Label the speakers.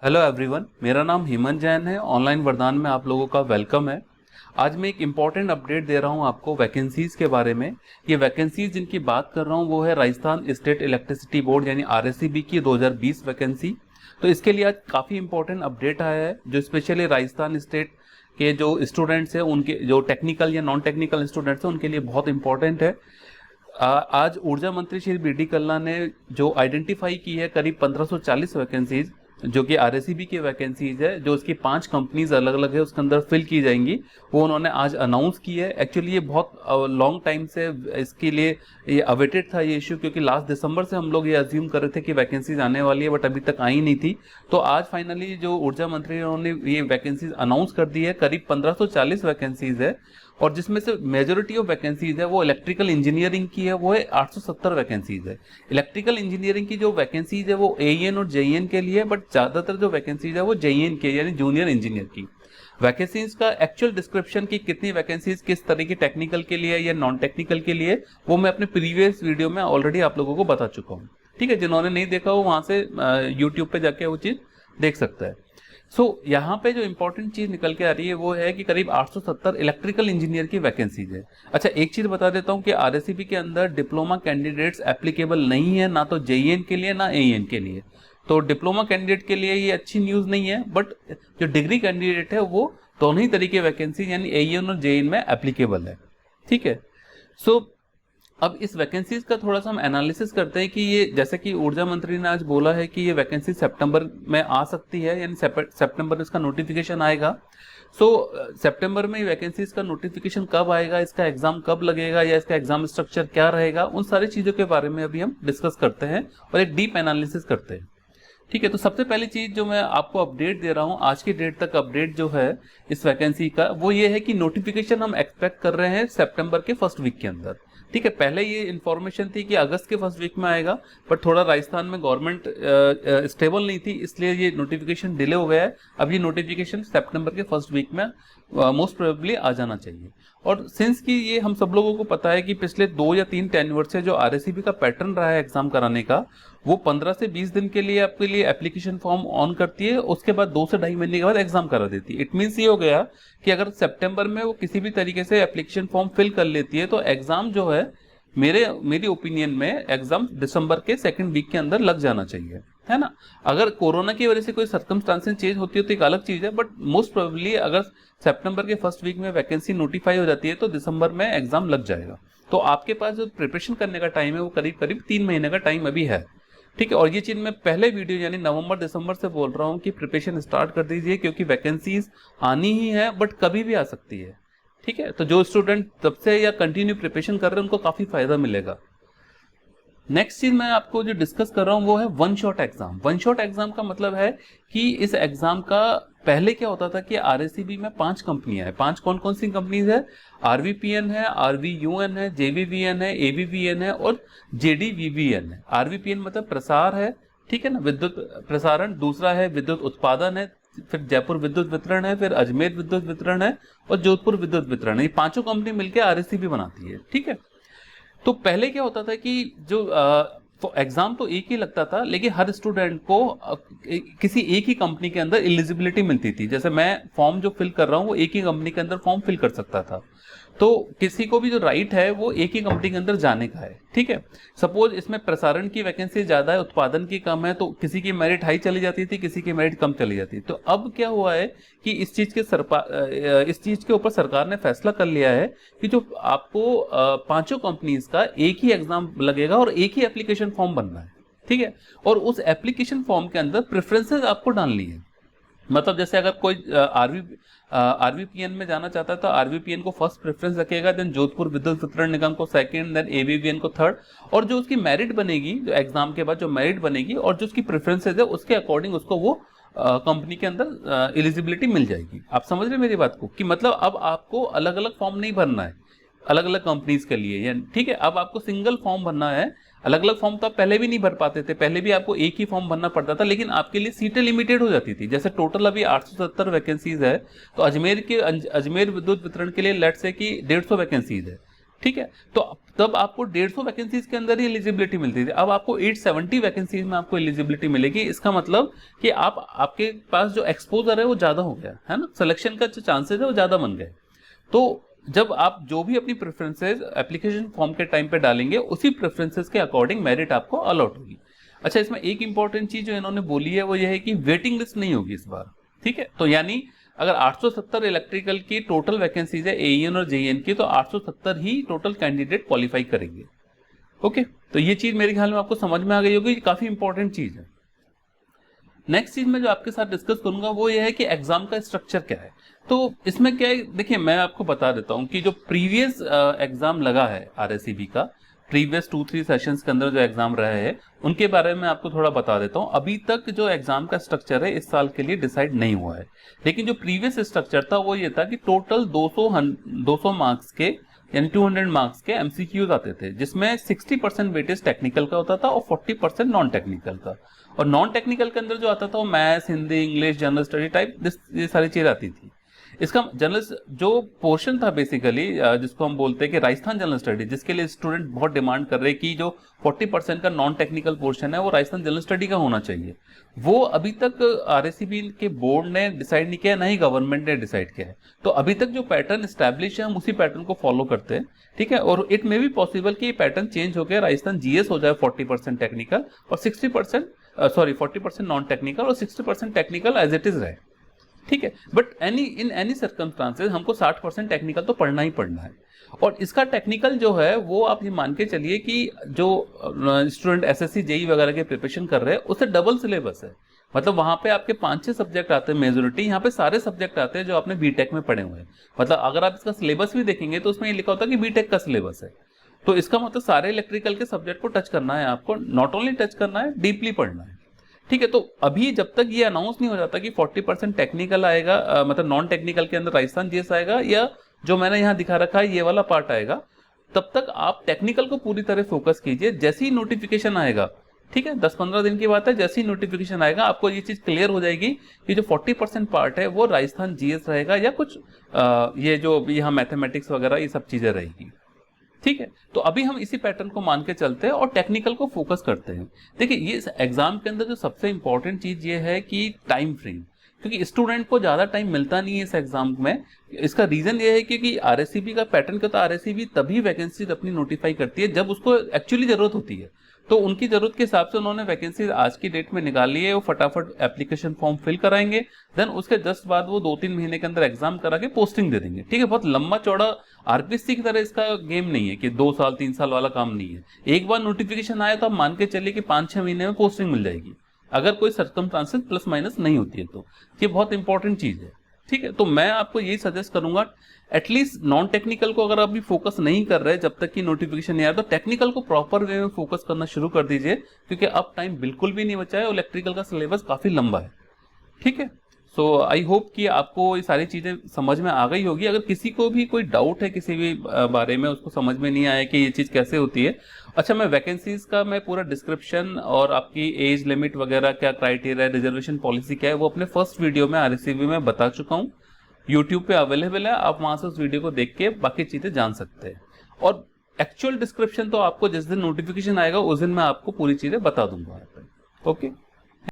Speaker 1: Hello everyone, मेरा नाम हेमंत जैन है। ऑनलाइन वरदान में आप लोगों का वेलकम है। आज मैं एक इम्पॉर्टेंट अपडेट दे रहा हूं आपको वैकेंसीज के बारे में। ये वैकेंसीज जिनकी बात कर रहा हूं वो है राजस्थान स्टेट इलेक्ट्रिसिटी बोर्ड यानी आरएसईबी की 2020 वैकेंसी। तो इसके लिए आज काफ़ी इंपॉर्टेंट अपडेट आया है जो स्पेशली राजस्थान स्टेट के जो स्टूडेंट्स हैं, उनके जो टेक्निकल या नॉन टेक्निकल स्टूडेंट्स हैं उनके लिए बहुत इंपॉर्टेंट है। आज ऊर्जा मंत्री श्री बी.डी. कल्ला ने जो आइडेंटिफाई की है करीब 1540 वैकेंसीज जो कि आरएसईबी की वैकेंसीज है, जो उसकी 5 कंपनीज अलग अलग है उसके अंदर फिल की जाएंगी, वो उन्होंने आज अनाउंस की है। एक्चुअली ये बहुत लॉन्ग टाइम से इसके लिए ये अवेटेड था ये इशू, क्योंकि लास्ट दिसंबर से हम लोग ये अज्यूम कर रहे थे कि वैकेंसीज आने वाली है, बट अभी तक आई नहीं थी। तो आज फाइनली जो ऊर्जा मंत्री ने उन्होंने ये वैकेंसीज अनाउंस कर दी है। करीब 1540 वैकेंसीज है और जिसमें से मेजोरिटी ऑफ वैकेंसीज है वो इलेक्ट्रिकल इंजीनियरिंग की है, वो है 870 वैकेंसीज है। इलेक्ट्रिकल इंजीनियरिंग की जो वैकेंसीज है वो एईएन और जेईएन के लिए, बट ज़्यादातर जो वैकेंसीज है वो जेईएन के यानी जूनियर इंजीनियर की वैकेंसीज का एक्चुअल डिस्क्रिप्शन की कितनी वैकेंसीज किस तरह की टेक्निकल के लिए या नॉन टेक्निकल के लिए, वो मैं अपने प्रीवियस वीडियो में ऑलरेडी आप लोगों को बता चुका हूँ। ठीक है, जिन्होंने नहीं देखा वो वहाँ से यूट्यूब पे जाके वो चीज़ देख सकता है। यहाँ पे जो इंपॉर्टेंट चीज निकल के आ रही है वो है कि करीब 870 इलेक्ट्रिकल इंजीनियर की वैकेंसीज है। अच्छा, एक चीज बता देता हूँ कि आरएसईबी के अंदर डिप्लोमा कैंडिडेट्स एप्लीकेबल नहीं है, ना तो जेईएन के लिए ना एईएन के लिए। तो डिप्लोमा कैंडिडेट के लिए ये अच्छी न्यूज नहीं है, बट जो डिग्री कैंडिडेट है वो दोनों ही तरीके वैकेंसी यानी एईएन और जेईएन में एप्लीकेबल है। ठीक है, सो अब इस वैकेंसीज का थोड़ा सा हम एनालिसिस करते हैं कि ये जैसे कि ऊर्जा मंत्री ने आज बोला है कि ये वैकेंसी सितंबर में आ सकती है, यानी सितंबर में इसका नोटिफिकेशन आएगा। सितंबर में वैकेंसीज का नोटिफिकेशन कब आएगा, इसका एग्जाम कब लगेगा या इसका एग्जाम स्ट्रक्चर क्या रहेगा, उन सारी चीज़ों के बारे में अभी हम डिस्कस करते हैं और एक डीप एनालिसिस करते हैं। ठीक है, तो सबसे पहली चीज जो मैं आपको अपडेट दे रहा हूं आज की डेट तक अपडेट जो है इस वैकेंसी का, वो ये है कि नोटिफिकेशन हम एक्सपेक्ट कर रहे हैं सितंबर के फर्स्ट वीक के अंदर। ठीक है, पहले ये इन्फॉर्मेशन थी कि अगस्त के फर्स्ट वीक में आएगा, बट थोड़ा राजस्थान में गवर्नमेंट स्टेबल नहीं थी, इसलिए ये नोटिफिकेशन डिले हो गया है। अब ये नोटिफिकेशन सितंबर के फर्स्ट वीक में मोस्ट प्रोबेबली आ जाना चाहिए। और सिंस कि ये हम सब लोगों को पता है कि पिछले 2 या 3 टेन्योर से जो आरएसईबी का पैटर्न रहा है एग्जाम कराने का, वो 15 से 20 दिन के लिए आपके लिए एप्लीकेशन फॉर्म ऑन करती है, उसके बाद 2 से ढाई महीने के बाद एग्जाम करा देती है। इट मीन्स ये हो गया कि अगर सितंबर में वो किसी भी तरीके से एप्लीकेशन फॉर्म फिल कर लेती है तो एग्जाम जो है मेरी ओपिनियन में एग्जाम दिसंबर के सेकंड वीक के अंदर लग जाना चाहिए, है ना। अगर कोरोना की वजह से कोई सर्कमस्टांसेस चेंज होती है तो एक अलग चीज है, बट मोस्ट प्रोबेबली अगर सितंबर के फर्स्ट वीक में वैकेंसी नोटिफाई हो जाती है तो दिसंबर में एग्जाम लग जाएगा। तो आपके पास जो प्रिपरेशन करने का टाइम है वो करीब करीब 3 महीने का टाइम अभी है। ठीक है, और ये चीज मैं पहले वीडियो यानी नवंबर दिसंबर से बोल रहा हूँ कि प्रिपरेशन स्टार्ट कर दीजिए, क्योंकि वैकेंसीज आनी ही है बट कभी भी आ सकती है। ठीक है, तो जो स्टूडेंट तब से या कंटिन्यू प्रिपरेशन कर रहे हैं उनको काफी फायदा मिलेगा। नेक्स्ट चीज मैं आपको जो डिस्कस कर रहा हूं वो है one shot exam. One shot exam का मतलब है कि इस एग्जाम का पहले क्या होता था कि आरएसईबी में 5 कंपनियां हैं। 5 कौन कौन सी कंपनीज है? आरवीपीएन है, आरवीयूएन है, जेवीवीएन है, एवीवीएन है और जेडीवीवीएन है। आरवीपीएन मतलब प्रसार है, ठीक है ना, विद्युत प्रसारण। दूसरा है विद्युत उत्पादन है, फिर जयपुर विद्युत वितरण है, फिर अजमेर विद्युत वितरण है और जोधपुर विद्युत वितरण है। ये पांचों कंपनी मिलकर आरएसईबी बनाती है। ठीक है, तो पहले क्या होता था कि जो एग्जाम तो एक ही लगता था, लेकिन हर स्टूडेंट को किसी एक ही कंपनी के अंदर एलिजिबिलिटी मिलती थी। जैसे मैं फॉर्म जो फिल कर रहा हूँ वो एक ही कंपनी के अंदर फॉर्म फिल कर सकता था। तो किसी को भी जो राइट है वो एक ही कंपनी के अंदर जाने का है। ठीक है, सपोज इसमें प्रसारण की वैकेंसी ज्यादा है, उत्पादन की कम है, तो किसी की मेरिट हाई चली जाती थी, किसी की मेरिट कम चली जाती थी। तो अब क्या हुआ है कि इस चीज के ऊपर सरकार ने फैसला कर लिया है कि जो आपको 5 कंपनीज का एक ही एग्जाम लगेगा और एक ही एप्लीकेशन फॉर्म बनना है। ठीक है, और उस एप्लीकेशन फॉर्म के अंदर प्रेफरेंसेस आपको डालनी है। मतलब जैसे अगर कोई आरवीपीएन में जाना चाहता है तो आरवीपीएन को फर्स्ट प्रेफरेंस रखेगा, देन जोधपुर विद्युत वितरण निगम को सेकंड, देन एवीवीएन को थर्ड। और जो उसकी मेरिट बनेगी, जो एग्जाम के बाद जो मेरिट बनेगी और जो उसकी प्रेफरेंसेज है उसके अकॉर्डिंग उसको वो कंपनी के अंदर एलिजिबिलिटी मिल जाएगी। आप समझ रहे हैं मेरी बात को, कि मतलब अब आपको अलग अलग फॉर्म नहीं भरना है अलग अलग कंपनीज के लिए। ठीक है, अब आपको सिंगल फॉर्म भरना है। अलग अलग फॉर्म तो आप पहले भी नहीं भर पाते थे, पहले भी आपको एक ही फॉर्म भरना पड़ता था, लेकिन आपके लिए सीटें लिमिटेड हो जाती थी। जैसे टोटल अभी 870 वैकेंसीज है, तो अजमेर विद्युत वितरण के लिए लेट्स से कि 150 वैकेंसीज है। ठीक है। तो तब आपको 150 वैकेंसीज के अंदर ही एलिजिबिलिटी मिलती थी, अब आपको 870 वैकेंसीज में आपको एलिजिबिलिटी मिलेगी। इसका मतलब कि आपके पास जो एक्सपोजर है वो ज्यादा हो गया है ना, सिलेक्शन का जो चांसेस है वो ज्यादा बन गए। तो जब आप जो भी अपनी प्रेफरेंसेस एप्लीकेशन फॉर्म के टाइम पे डालेंगे, उसी प्रेफरेंसेस के अकॉर्डिंग मेरिट आपको अलॉट होगी। अच्छा, इसमें एक इंपॉर्टेंट चीज जो इन्होंने बोली है वो ये है कि वेटिंग लिस्ट नहीं होगी इस बार, ठीक है। तो यानी अगर 870 इलेक्ट्रिकल की टोटल वैकेंसीज है एईएन और जेईएन की, तो 870 ही टोटल कैंडिडेट क्वालिफाई करेंगे। ओके, तो ये चीज मेरे ख्याल में आपको समझ में आ गई होगी, काफी इंपॉर्टेंट चीज है। नेक्स्ट चीज मैं जो आपके साथ डिस्कस करूंगा वो ये है कि एग्जाम का स्ट्रक्चर क्या है। तो इसमें क्या है, देखिए मैं आपको बता देता हूं कि जो प्रीवियस एग्जाम लगा है आरएससीबी का, प्रीवियस 2-3 सेशंस के अंदर जो एग्जाम रहे हैं उनके बारे में आपको थोड़ा बता देता हूं। अभी तक जो एग्जाम का स्ट्रक्चर है इस साल के लिए डिसाइड नहीं हुआ है, लेकिन जो प्रीवियस स्ट्रक्चर था वो ये था कि टोटल 200 मार्क्स के यानी 200 मार्क्स के एमसीक्यूज आते थे, जिसमें 60% वेटेज टेक्निकल का होता था और 40% नॉन टेक्निकल का। और नॉन टेक्निकल के अंदर जो आता था वो maths, Hindi, English, general study type ये सारी चीजें आती थी। इसका जनरल जो पोर्शन था बेसिकली जिसको हम बोलते हैं कि राजस्थान जनरल स्टडी, जिसके लिए स्टूडेंट बहुत डिमांड कर रहे हैं कि जो 40% का नॉन टेक्निकल पोर्शन है वो राजस्थान जनरल स्टडी का होना चाहिए, वो अभी तक आरएससीबी के बोर्ड ने डिसाइड नहीं किया, ना ही गवर्नमेंट ने डिसाइड किया है। तो अभी तक जो पैटर्न स्टैब्लिश है हम उसी पैटर्न को फॉलो करते हैं, ठीक है। और इट मे बी पॉसिबल कि ये पैटर्न चेंज हो गया, राजस्थान जीएस हो जाए 40% टेक्निकल और 40% नॉन टेक्निकल और 60% टेक्निकल एज इट इज रहे, ठीक है। बट इन एनी सर्कमस्टांसेस हमको 60% टेक्निकल तो पढ़ना ही पढ़ना है। और इसका टेक्निकल जो है वो आप ये मान के चलिए कि जो स्टूडेंट एसएससी जेई वगैरह के प्रिपरेशन कर रहे हैं उससे डबल सिलेबस है। मतलब वहां पे आपके 5-6 सब्जेक्ट आते हैं मेजोरिटी, यहाँ पे सारे सब्जेक्ट आते हैं जो आपने बीटेक में पढ़े हुए हैं। मतलब अगर आप इसका सिलेबस भी देखेंगे तो उसमें ये लिखा होता है कि बीटेक का सिलेबस है। तो इसका मतलब सारे इलेक्ट्रिकल के सब्जेक्ट को टच करना है आपको, नॉट ओनली टच करना है, डीपली पढ़ना है, ठीक है। तो अभी जब तक ये अनाउंस नहीं हो जाता कि 40% टेक्निकल आएगा, मतलब नॉन टेक्निकल के अंदर राजस्थान जीएस आएगा या जो मैंने यहाँ दिखा रखा है ये वाला पार्ट आएगा, तब तक आप टेक्निकल को पूरी तरह फोकस कीजिए। जैसे ही नोटिफिकेशन आएगा, ठीक है, 10-15 दिन की बात है, जैसे ही नोटिफिकेशन आएगा आपको ये चीज क्लियर हो जाएगी कि जो 40% पार्ट है वो राजस्थान जीएस रहेगा या कुछ ये जो यहाँ मैथमेटिक्स वगैरह ये सब चीजें रहेगी, ठीक है। तो अभी हम इसी पैटर्न को मान के चलते हैं और टेक्निकल को फोकस करते हैं। देखिए ये एग्जाम के अंदर जो सबसे इंपॉर्टेंट चीज ये है कि टाइम फ्रेम, क्योंकि स्टूडेंट को ज्यादा टाइम मिलता नहीं है इस एग्जाम में। इसका रीजन ये है क्योंकि आरएससीबी का पैटर्न क्या था, आरएससीबी तभी वैकेंसी अपनी नोटिफाई करती है जब उसको एक्चुअली जरूरत होती है। तो उनकी जरूरत के हिसाब से उन्होंने वैकेंसी आज की डेट में निकाली है, वो फटाफट एप्लीकेशन फॉर्म फिल कराएंगे, देन उसके जस्ट बाद वो 2-3 महीने के अंदर एग्जाम करा के पोस्टिंग दे देंगे, ठीक है। बहुत लंबा चौड़ा आरपीएससी की तरह इसका गेम नहीं है कि 2 साल 3 साल वाला काम नहीं है। एक बार नोटिफिकेशन आया तो आप मान के चलिए कि 5-6 महीने में पोस्टिंग मिल जाएगी, अगर कोई सर्कमस्टांसेस प्लस माइनस नहीं होती है तो। ये बहुत इंपॉर्टेंट चीज है, ठीक है। तो मैं आपको यही सजेस्ट करूंगा, एटलीस्ट नॉन टेक्निकल को अगर आप भी फोकस नहीं कर रहे जब तक कि नोटिफिकेशन नहीं आया, तो टेक्निकल को प्रॉपर वे में फोकस करना शुरू कर दीजिए, क्योंकि अब टाइम बिल्कुल भी नहीं बचा है और इलेक्ट्रिकल का सिलेबस काफी लंबा है, ठीक है। सो आई होप कि आपको ये सारी चीजें समझ में आ गई होगी। अगर किसी को भी कोई डाउट है किसी भी बारे में, उसको समझ में नहीं आया कि ये चीज कैसे होती है, अच्छा मैं वैकेंसीज का मैं पूरा डिस्क्रिप्शन और आपकी एज लिमिट वगैरह क्या क्राइटेरिया है, रिजर्वेशन पॉलिसी क्या है, वो अपने फर्स्ट वीडियो में आरएससीबी में बता चुका हूँ। यूट्यूब पे अवेलेबल है, आप वहां से उस वीडियो को देख के बाकी चीजें जान सकते हैं। और एक्चुअल डिस्क्रिप्शन तो आपको जिस दिन नोटिफिकेशन आएगा उस दिन मैं आपको पूरी चीजें बता दूंगा। ओके।